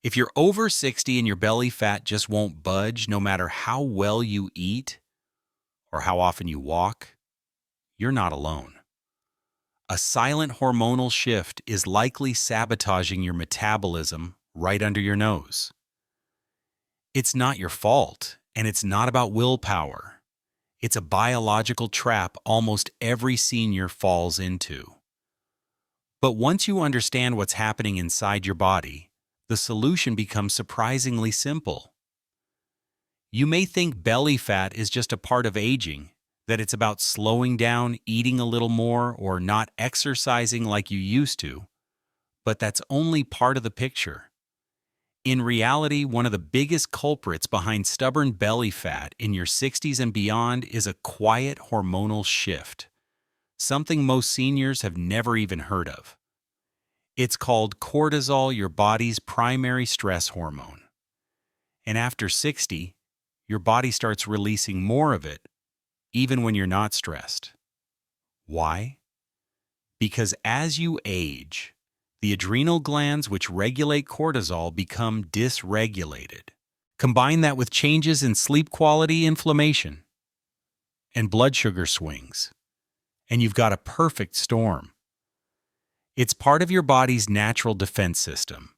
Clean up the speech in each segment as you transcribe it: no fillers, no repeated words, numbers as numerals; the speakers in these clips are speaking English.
If you're over 60 and your belly fat just won't budge no matter how well you eat or how often you walk, you're not alone. A silent hormonal shift is likely sabotaging your metabolism right under your nose. It's not your fault, and it's not about willpower. It's a biological trap almost every senior falls into. But once you understand what's happening inside your body, the solution becomes surprisingly simple. You may think belly fat is just a part of aging, that it's about slowing down, eating a little more, or not exercising like you used to, but that's only part of the picture. In reality, one of the biggest culprits behind stubborn belly fat in your 60s and beyond is a quiet hormonal shift, something most seniors have never even heard of. It's called cortisol, your body's primary stress hormone. And after 60, your body starts releasing more of it, even when you're not stressed. Why? Because as you age, the adrenal glands which regulate cortisol become dysregulated. Combine that with changes in sleep quality, inflammation, and blood sugar swings, and you've got a perfect storm. It's part of your body's natural defense system.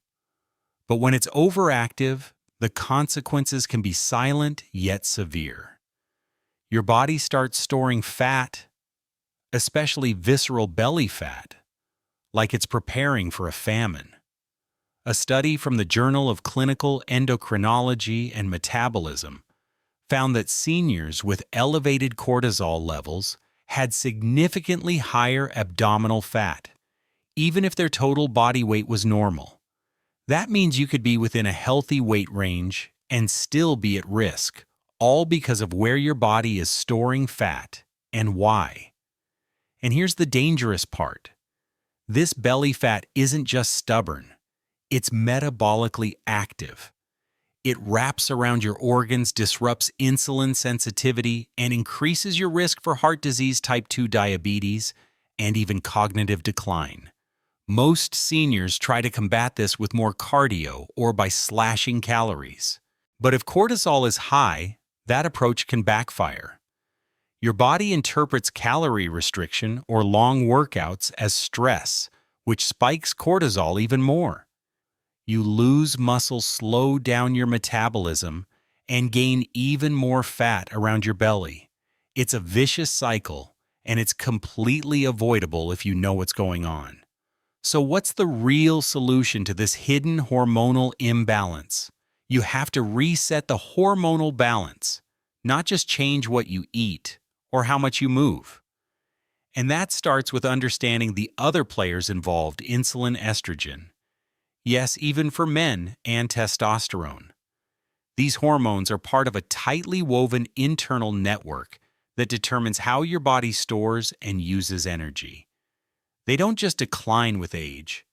But when it's overactive, the consequences can be silent yet severe. Your body starts storing fat, especially visceral belly fat, like it's preparing for a famine. A study from the Journal of Clinical Endocrinology and Metabolism found that seniors with elevated cortisol levels had significantly higher abdominal fat, even if their total body weight was normal. That means you could be within a healthy weight range and still be at risk, all because of where your body is storing fat and why. And here's the dangerous part. This belly fat isn't just stubborn, it's metabolically active. It wraps around your organs, disrupts insulin sensitivity, and increases your risk for heart disease, type 2 diabetes, and even cognitive decline. Most seniors try to combat this with more cardio or by slashing calories. But if cortisol is high, that approach can backfire. Your body interprets calorie restriction or long workouts as stress, which spikes cortisol even more. You lose muscle, slow down your metabolism, and gain even more fat around your belly. It's a vicious cycle, and it's completely avoidable if you know what's going on. So what's the real solution to this hidden hormonal imbalance? You have to reset the hormonal balance, not just change what you eat or how much you move. And that starts with understanding the other players involved: insulin, estrogen. Yes, even for men, and testosterone. These hormones are part of a tightly woven internal network that determines how your body stores and uses energy. They don't just decline with age,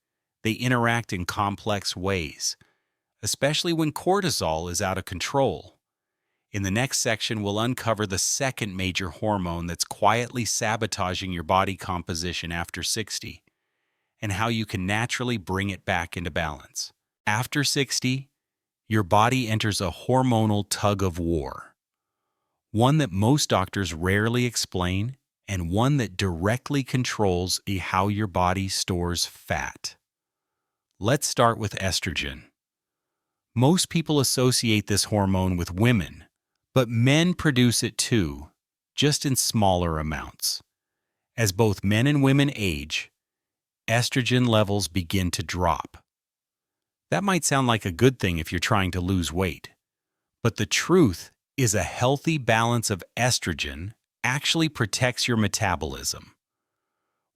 they interact in complex ways, especially when cortisol is out of control. In the next section, we'll uncover the second major hormone that's quietly sabotaging your body composition after 60, and how you can naturally bring it back into balance. After 60, your body enters a hormonal tug of war, one that most doctors rarely explain, and one that directly controls how your body stores fat. Let's start with estrogen. Most people associate this hormone with women, but men produce it too, just in smaller amounts. As both men and women age, estrogen levels begin to drop. That might sound like a good thing if you're trying to lose weight, but the truth is a healthy balance of estrogen actually protects your metabolism.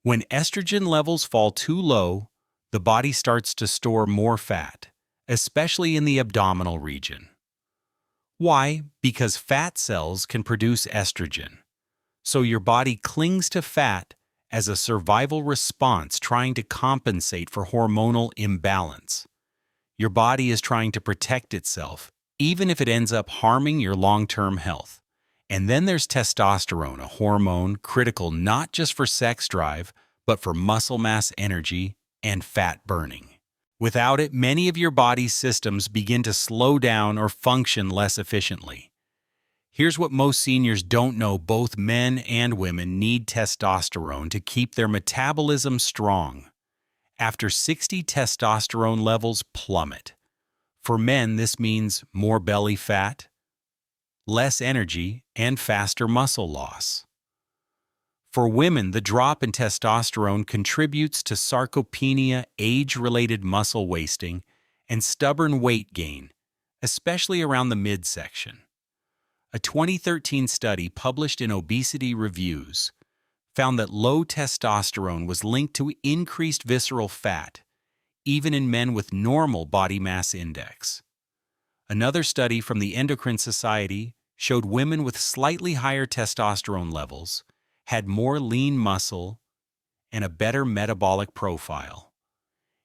When estrogen levels fall too low, the body starts to store more fat, especially in the abdominal region. Why? Because fat cells can produce estrogen. So your body clings to fat as a survival response, trying to compensate for hormonal imbalance. Your body is trying to protect itself, even if it ends up harming your long-term health. And then there's testosterone, a hormone critical not just for sex drive, but for muscle mass, energy, and fat burning. Without it, many of your body's systems begin to slow down or function less efficiently. Here's what most seniors don't know: both men and women need testosterone to keep their metabolism strong. After 60, testosterone levels plummet. For men, this means more belly fat, less energy, and faster muscle loss. For women, the drop in testosterone contributes to sarcopenia, age-related muscle wasting, and stubborn weight gain, especially around the midsection. A 2013 study published in Obesity Reviews found that low testosterone was linked to increased visceral fat, even in men with normal body mass index. Another study from the Endocrine Society showed women with slightly higher testosterone levels had more lean muscle and a better metabolic profile.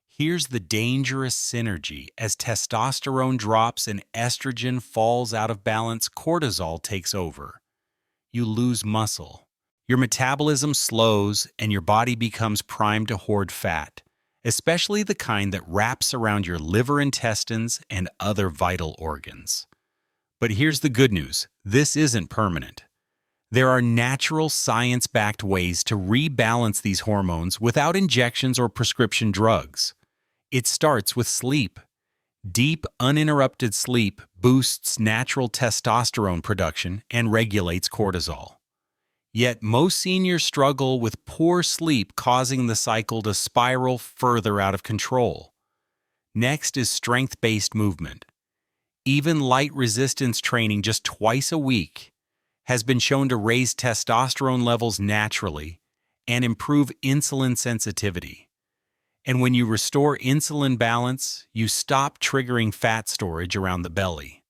Here's the dangerous synergy: as testosterone drops and estrogen falls out of balance, cortisol takes over. You lose muscle. Your metabolism slows and your body becomes primed to hoard fat, especially the kind that wraps around your liver, intestines, and other vital organs. But here's the good news: this isn't permanent. There are natural, science-backed ways to rebalance these hormones without injections or prescription drugs. It starts with sleep. Deep, uninterrupted sleep boosts natural testosterone production and regulates cortisol. Yet most seniors struggle with poor sleep, causing the cycle to spiral further out of control. Next is strength-based movement. Even light resistance training just twice a week has been shown to raise testosterone levels naturally and improve insulin sensitivity. And when you restore insulin balance, you stop triggering fat storage around the belly.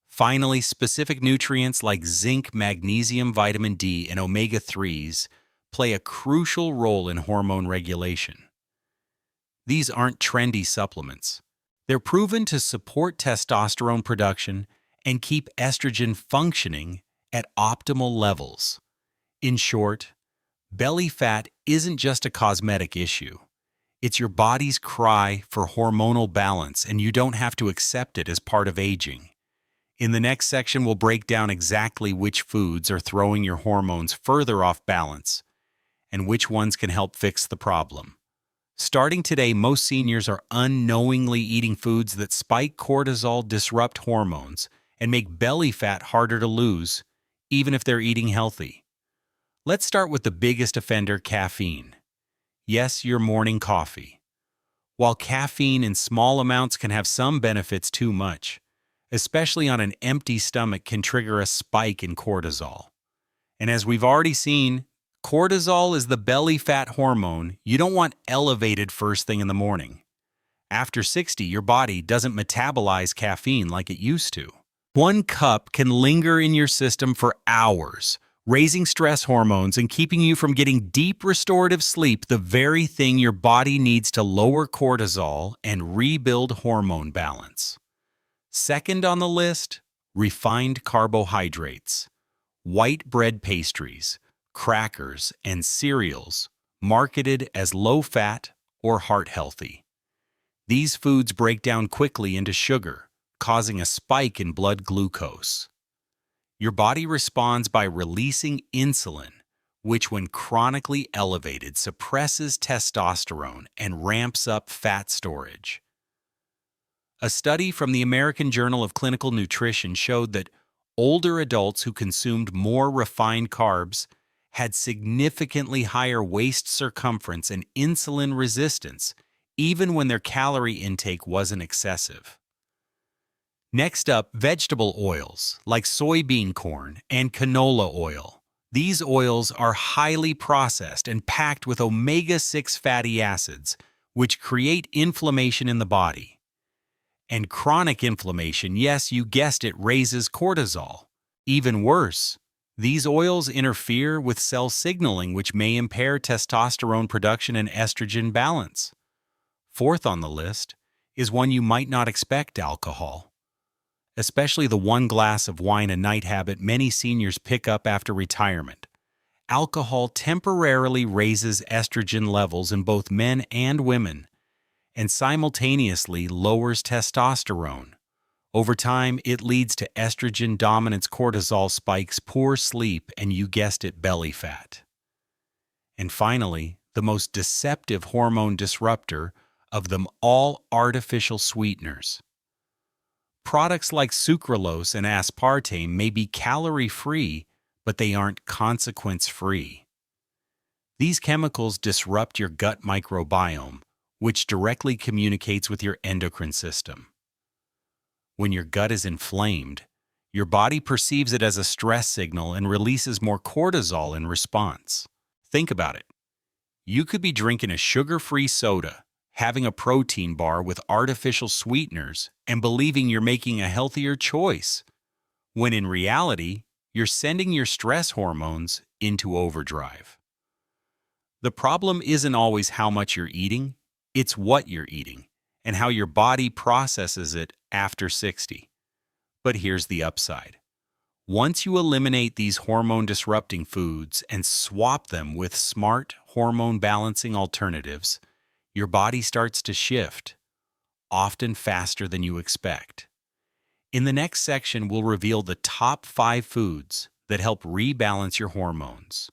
Finally, specific nutrients like zinc, magnesium, vitamin D, and omega-3s play a crucial role in hormone regulation. These aren't trendy supplements. They're proven to support testosterone production and keep estrogen functioning at optimal levels. In short, belly fat isn't just a cosmetic issue. It's your body's cry for hormonal balance, and you don't have to accept it as part of aging. In the next section, we'll break down exactly which foods are throwing your hormones further off balance and which ones can help fix the problem. Starting today, most seniors are unknowingly eating foods that spike cortisol, disrupt hormones, and make belly fat harder to lose, even if they're eating healthy. Let's start with the biggest offender: caffeine. Yes, your morning coffee. While caffeine in small amounts can have some benefits, too much, especially on an empty stomach, can trigger a spike in cortisol. And as we've already seen, cortisol is the belly fat hormone you don't want elevated first thing in the morning. After 60, your body doesn't metabolize caffeine like it used to. One cup can linger in your system for hours, raising stress hormones and keeping you from getting deep restorative sleep, the very thing your body needs to lower cortisol and rebuild hormone balance. Second on the list, refined carbohydrates. White bread pastries, crackers, and cereals marketed as low-fat or heart-healthy. These foods break down quickly into sugar, causing a spike in blood glucose. Your body responds by releasing insulin, which, when chronically elevated, suppresses testosterone and ramps up fat storage. A study from the American Journal of Clinical Nutrition showed that older adults who consumed more refined carbs had significantly higher waist circumference and insulin resistance, even when their calorie intake wasn't excessive. Next up, vegetable oils like soybean corn and canola oil. These oils are highly processed and packed with omega-6 fatty acids, which create inflammation in the body. And chronic inflammation, yes, you guessed it, raises cortisol. Even worse, these oils interfere with cell signaling, which may impair testosterone production and estrogen balance. Fourth on the list is one you might not expect: alcohol. Especially the one glass of wine a night habit many seniors pick up after retirement. Alcohol temporarily raises estrogen levels in both men and women, and simultaneously lowers testosterone. Over time, it leads to estrogen dominance, cortisol spikes, poor sleep, and you guessed it, belly fat. And finally, the most deceptive hormone disruptor of them all, artificial sweeteners. Products like sucralose and aspartame may be calorie-free, but they aren't consequence-free. These chemicals disrupt your gut microbiome, which directly communicates with your endocrine system. When your gut is inflamed, your body perceives it as a stress signal and releases more cortisol in response. Think about it. You could be drinking a sugar-free soda, having a protein bar with artificial sweeteners, and believing you're making a healthier choice, when in reality, you're sending your stress hormones into overdrive. The problem isn't always how much you're eating, it's what you're eating, and how your body processes it after 60. But here's the upside. Once you eliminate these hormone-disrupting foods and swap them with smart, hormone-balancing alternatives, your body starts to shift, often faster than you expect. In the next section, we'll reveal the top 5 foods that help rebalance your hormones,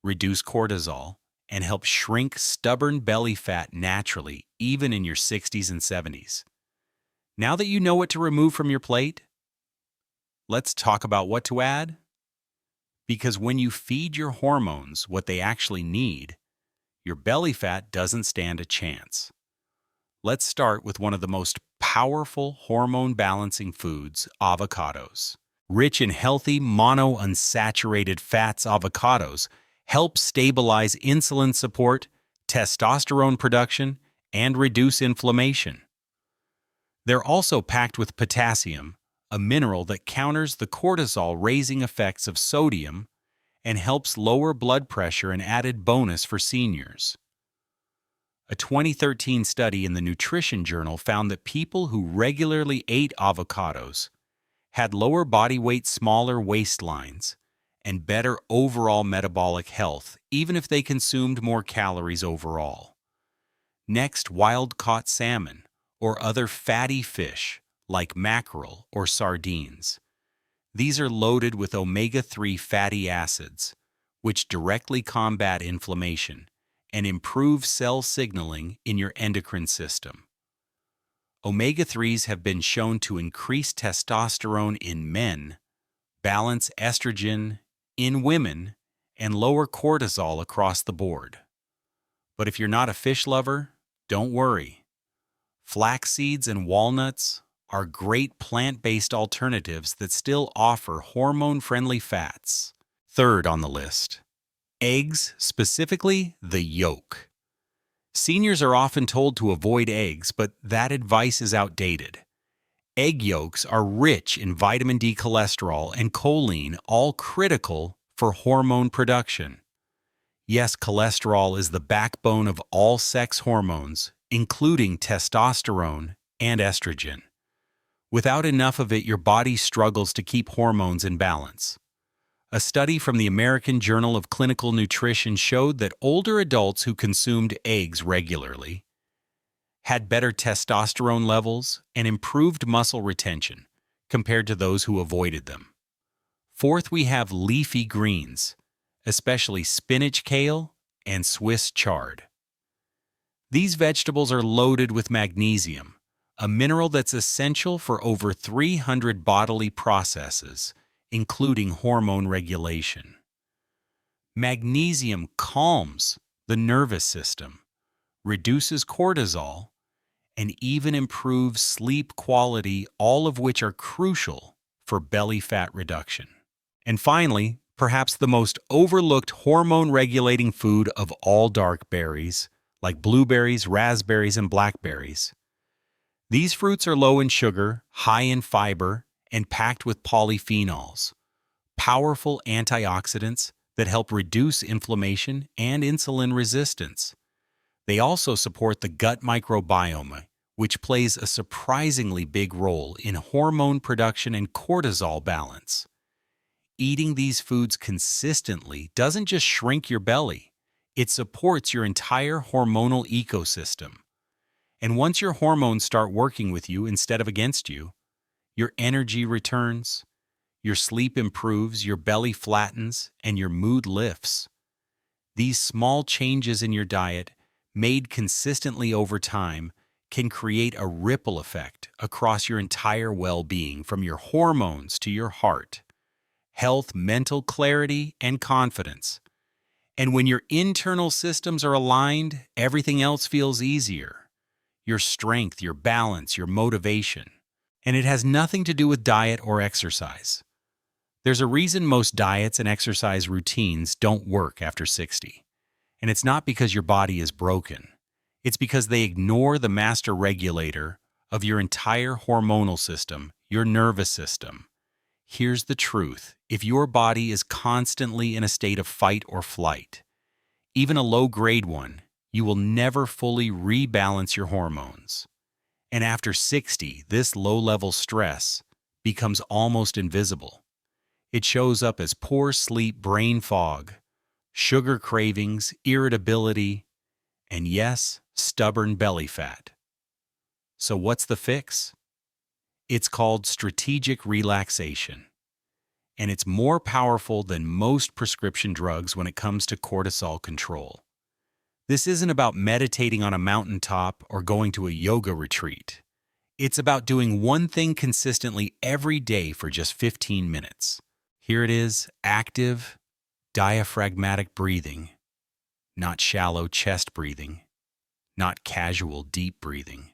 reduce cortisol, and help shrink stubborn belly fat naturally, even in your 60s and 70s. Now that you know what to remove from your plate, let's talk about what to add. Because when you feed your hormones what they actually need, your belly fat doesn't stand a chance. Let's start with one of the most powerful hormone-balancing foods, avocados. Rich in healthy monounsaturated fats, avocados help stabilize insulin support, testosterone production, and reduce inflammation. They're also packed with potassium, a mineral that counters the cortisol-raising effects of sodium and helps lower blood pressure, an added bonus for seniors. A 2013 study in the Nutrition Journal found that people who regularly ate avocados had lower body weight, smaller waistlines, and better overall metabolic health, even if they consumed more calories overall. Next, wild-caught salmon or other fatty fish like mackerel or sardines. These are loaded with omega-3 fatty acids, which directly combat inflammation and improve cell signaling in your endocrine system. Omega-3s have been shown to increase testosterone in men, balance estrogen in women, and lower cortisol across the board. But if you're not a fish lover, don't worry. Flax seeds and walnuts are great plant-based alternatives that still offer hormone-friendly fats. Third on the list, eggs, specifically the yolk. Seniors are often told to avoid eggs, but that advice is outdated. Egg yolks are rich in vitamin D, cholesterol, and choline, all critical for hormone production. Yes, cholesterol is the backbone of all sex hormones, including testosterone and estrogen. Without enough of it, your body struggles to keep hormones in balance. A study from the American Journal of Clinical Nutrition showed that older adults who consumed eggs regularly had better testosterone levels and improved muscle retention compared to those who avoided them. Fourth, we have leafy greens, especially spinach, kale, and Swiss chard. These vegetables are loaded with magnesium, a mineral that's essential for over 300 bodily processes, including hormone regulation. Magnesium calms the nervous system, reduces cortisol, and even improves sleep quality, all of which are crucial for belly fat reduction. And finally, perhaps the most overlooked hormone-regulating food of all, dark berries, like blueberries, raspberries, and blackberries. These fruits are low in sugar, high in fiber, and packed with polyphenols, powerful antioxidants that help reduce inflammation and insulin resistance. They also support the gut microbiome, which plays a surprisingly big role in hormone production and cortisol balance. Eating these foods consistently doesn't just shrink your belly, it supports your entire hormonal ecosystem. And once your hormones start working with you instead of against you, your energy returns, your sleep improves, your belly flattens, and your mood lifts. These small changes in your diet, made consistently over time, can create a ripple effect across your entire well-being, from your hormones to your heart, health, mental clarity, and confidence. And when your internal systems are aligned, everything else feels easier. Your strength, your balance, your motivation. And it has nothing to do with diet or exercise. There's a reason most diets and exercise routines don't work after 60. And it's not because your body is broken. It's because they ignore the master regulator of your entire hormonal system, your nervous system. Here's the truth. If your body is constantly in a state of fight or flight, even a low-grade one, you will never fully rebalance your hormones. And after 60, this low-level stress becomes almost invisible. It shows up as poor sleep, brain fog, sugar cravings, irritability, and yes, stubborn belly fat. So what's the fix? It's called strategic relaxation. And it's more powerful than most prescription drugs when it comes to cortisol control. This isn't about meditating on a mountaintop or going to a yoga retreat. It's about doing one thing consistently every day for just 15 minutes. Here it is: active, diaphragmatic breathing, not shallow chest breathing, not casual deep breathing,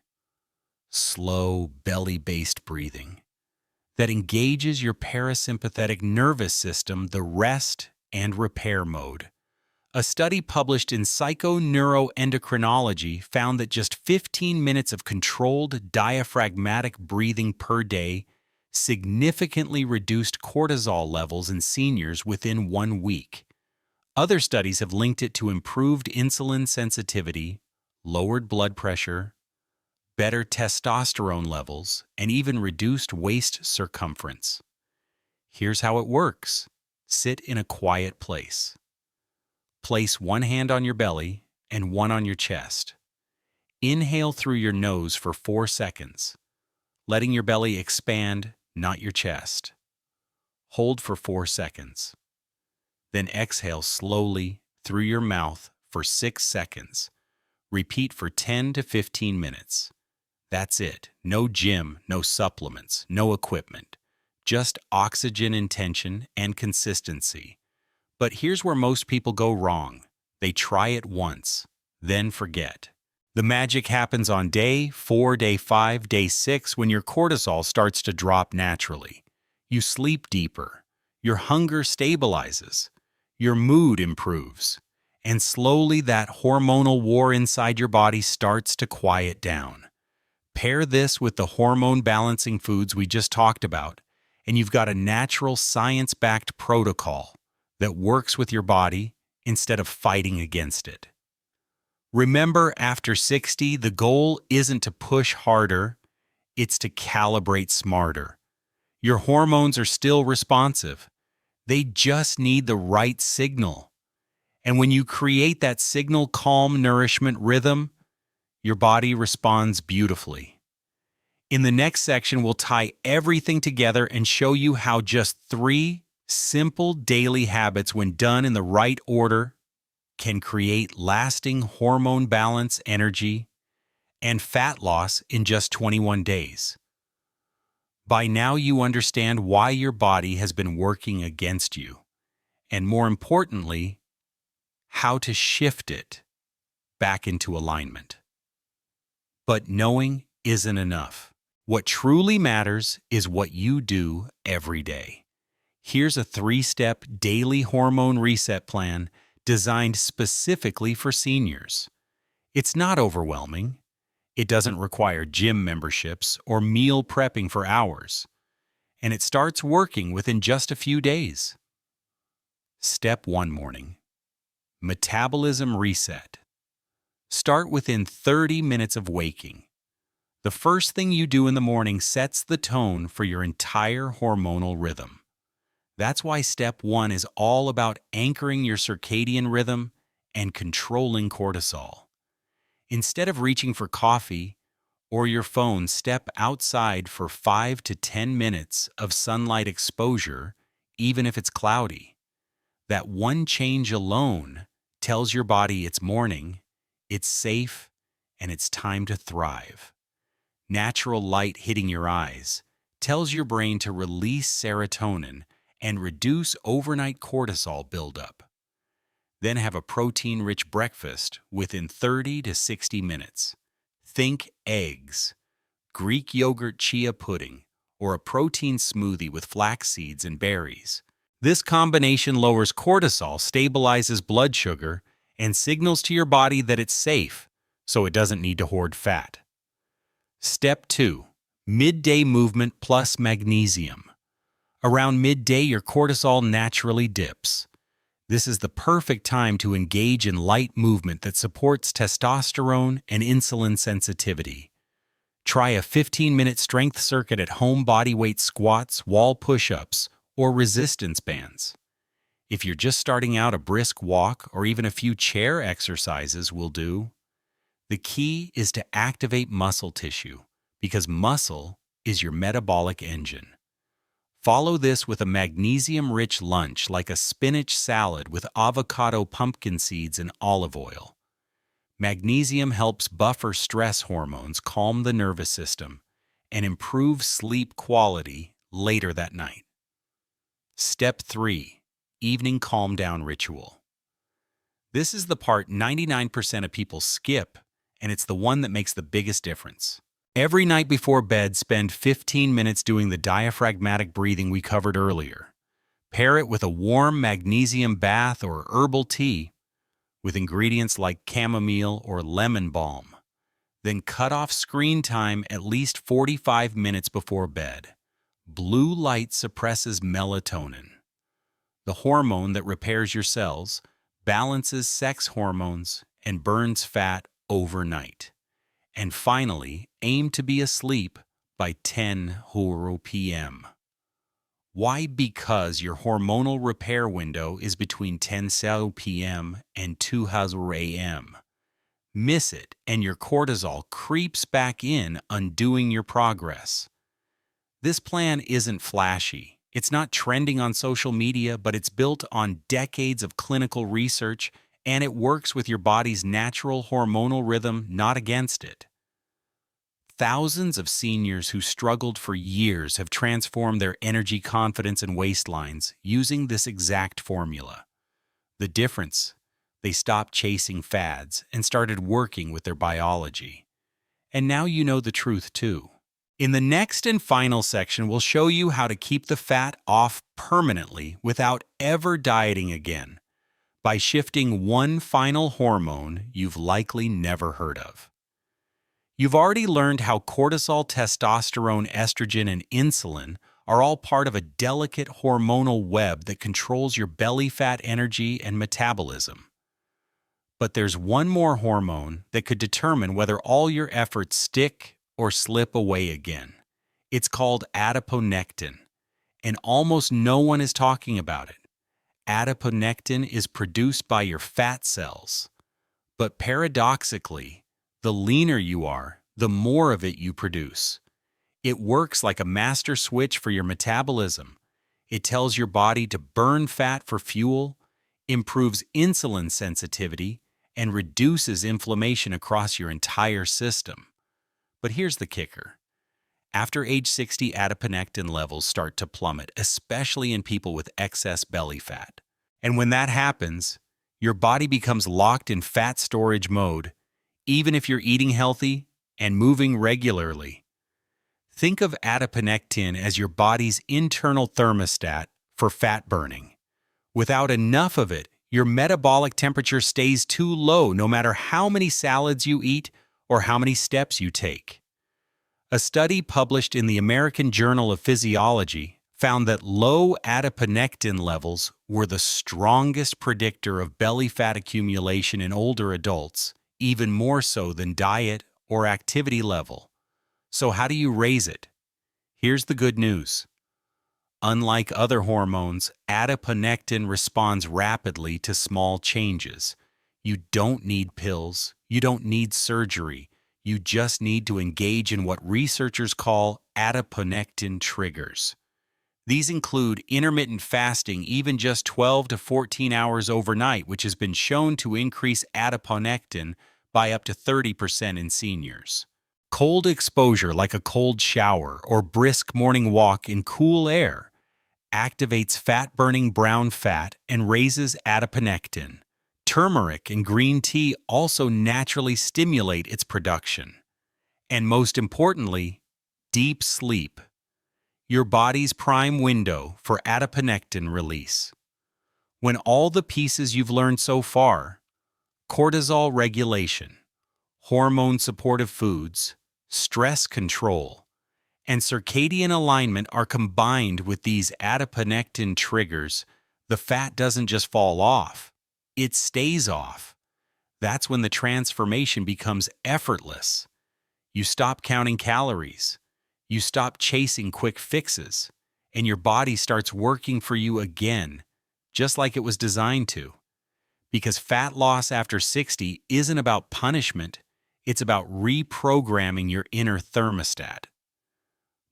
slow belly-based breathing that engages your parasympathetic nervous system, the rest and repair mode. A study published in Psychoneuroendocrinology found that just 15 minutes of controlled diaphragmatic breathing per day significantly reduced cortisol levels in seniors within 1 week. Other studies have linked it to improved insulin sensitivity, lowered blood pressure, better testosterone levels, and even reduced waist circumference. Here's how it works. Sit in a quiet place. Place one hand on your belly and one on your chest. Inhale through your nose for 4 seconds, letting your belly expand, not your chest. Hold for 4 seconds. Then exhale slowly through your mouth for 6 seconds. Repeat for 10 to 15 minutes. That's it. No gym, no supplements, no equipment. Just oxygen intention and consistency. But here's where most people go wrong. They try it once, then forget. The magic happens on day 4, day 5, day 6, when your cortisol starts to drop naturally. You sleep deeper. Your hunger stabilizes. Your mood improves. And slowly that hormonal war inside your body starts to quiet down. Pair this with the hormone-balancing foods we just talked about, and you've got a natural, science-backed protocol that works with your body instead of fighting against it. Remember, after 60, the goal isn't to push harder, it's to calibrate smarter. Your hormones are still responsive. They just need the right signal. And when you create that signal calm nourishment rhythm, your body responds beautifully. In the next section, we'll tie everything together and show you how just 3 simple daily habits, when done in the right order, can create lasting hormone balance, energy, and fat loss in just 21 days. By now, you understand why your body has been working against you, and more importantly, how to shift it back into alignment. But knowing isn't enough. What truly matters is what you do every day. Here's a 3-step daily hormone reset plan designed specifically for seniors. It's not overwhelming. It doesn't require gym memberships or meal prepping for hours. And it starts working within just a few days. Step 1: morning. Metabolism reset. Start within 30 minutes of waking. The first thing you do in the morning sets the tone for your entire hormonal rhythm. That's why step 1 is all about anchoring your circadian rhythm and controlling cortisol. Instead of reaching for coffee, or your phone, step outside for 5 to 10 minutes of sunlight exposure, even if it's cloudy. That one change alone tells your body it's morning, it's safe, and it's time to thrive. Natural light hitting your eyes tells your brain to release serotonin and reduce overnight cortisol buildup. Then have a protein-rich breakfast within 30 to 60 minutes. Think eggs, Greek yogurt chia pudding, or a protein smoothie with flax seeds and berries. This combination lowers cortisol, stabilizes blood sugar, and signals to your body that it's safe, so it doesn't need to hoard fat. Step 2. Midday movement plus magnesium. Around midday, your cortisol naturally dips. This is the perfect time to engage in light movement that supports testosterone and insulin sensitivity. Try a 15-minute strength circuit at home, bodyweight squats, wall push-ups, or resistance bands. If you're just starting out, a brisk walk or even a few chair exercises will do. The key is to activate muscle tissue, because muscle is your metabolic engine. Follow this with a magnesium-rich lunch like a spinach salad with avocado, pumpkin seeds, and olive oil. Magnesium helps buffer stress hormones, calm the nervous system, and improve sleep quality later that night. Step 3. Evening calm-down ritual. This is the part 99% of people skip, and it's the one that makes the biggest difference. Every night before bed, spend 15 minutes doing the diaphragmatic breathing we covered earlier. Pair it with a warm magnesium bath or herbal tea with ingredients like chamomile or lemon balm. Then cut off screen time at least 45 minutes before bed. Blue light suppresses melatonin, the hormone that repairs your cells, balances sex hormones, and burns fat overnight. And finally, aim to be asleep by 10 p.m. Why? Because your hormonal repair window is between 10 p.m. and 2 a.m. Miss it, and your cortisol creeps back in, undoing your progress. This plan isn't flashy. It's not trending on social media, but it's built on decades of clinical research, and it works with your body's natural hormonal rhythm, not against it. Thousands of seniors who struggled for years have transformed their energy, confidence, and waistlines using this exact formula. The difference? They stopped chasing fads and started working with their biology. And now you know the truth too. In the next and final section, we'll show you how to keep the fat off permanently without ever dieting again, by shifting one final hormone you've likely never heard of. You've already learned how cortisol, testosterone, estrogen, and insulin are all part of a delicate hormonal web that controls your belly fat, energy, and metabolism. But there's one more hormone that could determine whether all your efforts stick or slip away again. It's called adiponectin, and almost no one is talking about it. Adiponectin is produced by your fat cells, but paradoxically, the leaner you are, the more of it you produce. It works like a master switch for your metabolism. It tells your body to burn fat for fuel, improves insulin sensitivity, and reduces inflammation across your entire system. But here's the kicker. After age 60, adiponectin levels start to plummet, especially in people with excess belly fat. And when that happens, your body becomes locked in fat storage mode, even if you're eating healthy and moving regularly. Think of adiponectin as your body's internal thermostat for fat burning. Without enough of it, your metabolic temperature stays too low no matter how many salads you eat or how many steps you take. A study published in the American Journal of Physiology found that low adiponectin levels were the strongest predictor of belly fat accumulation in older adults, even more so than diet or activity level. So how do you raise it? Here's the good news. Unlike other hormones, adiponectin responds rapidly to small changes. You don't need pills. You don't need surgery. You just need to engage in what researchers call adiponectin triggers. These include intermittent fasting, even just 12 to 14 hours overnight, which has been shown to increase adiponectin by up to 30% in seniors. Cold exposure, like a cold shower or brisk morning walk in cool air, activates fat-burning brown fat and raises adiponectin. Turmeric and green tea also naturally stimulate its production. And most importantly, deep sleep, your body's prime window for adiponectin release. When all the pieces you've learned so far, cortisol regulation, hormone-supportive foods, stress control, and circadian alignment are combined with these adiponectin triggers, the fat doesn't just fall off, it stays off. That's when the transformation becomes effortless. You stop counting calories, you stop chasing quick fixes, and your body starts working for you again, just like it was designed to. Because fat loss after 60 isn't about punishment, it's about reprogramming your inner thermostat.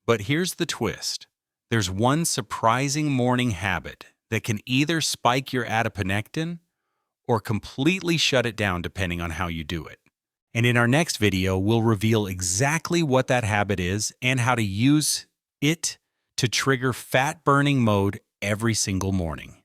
But here's the twist. There's one surprising morning habit that can either spike your adiponectin or completely shut it down depending on how you do it. And in our next video, we'll reveal exactly what that habit is and how to use it to trigger fat-burning mode every single morning.